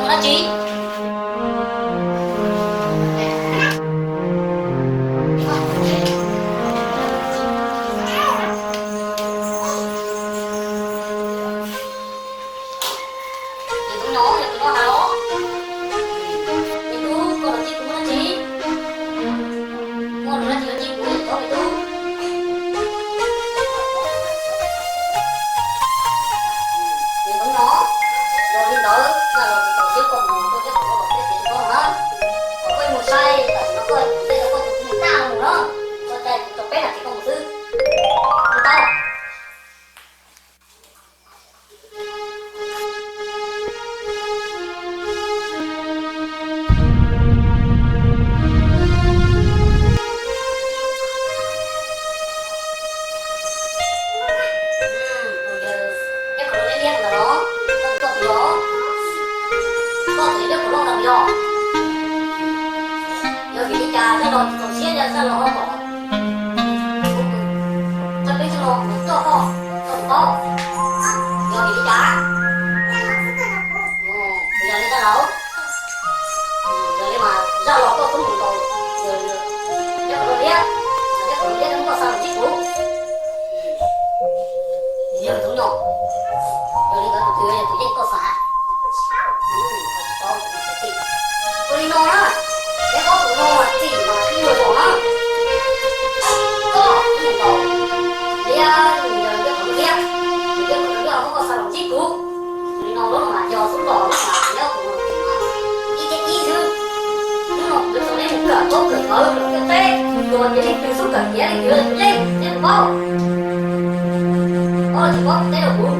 đó chị. Itu no, halo. Itu kalau cikgu mana cik? Mau dulu cikgu itu. Itu no. Rồi đi đỡ là rồi tổ chức còn tổ chức còn cái gì con đó. Có cái một sai tại nó có đây nó có một tao nữa. Cho tay cho bé là chỉ có một thứ. Không tao. Giờ vì đi cha nó rồi còn xía ra sao lo bỏ cho biết cho lo cho to giờ vì đi cha bây giờ đi ta đâu giờ đi mà ra lo có cũng đủ rồi giờ giờ còn biết không có sao chết cũng giờ cũng nhỏ giờ đi có tụi danh có xả tôi đi nô á để có tụi nô mà chỉ mà khi mà bỏ á có cái đầu bây giờ cái còn biết không có sao làm chết cũng đi nô đó mà giờ xuống đỏ mà nhớ cũng ý chết ý chứ đúng không lúc sau đấy một cửa tốt cửa mở cửa tê rồi chỉ đi từ xuống cửa nhé đi lên có chỉ có cái đầu cũng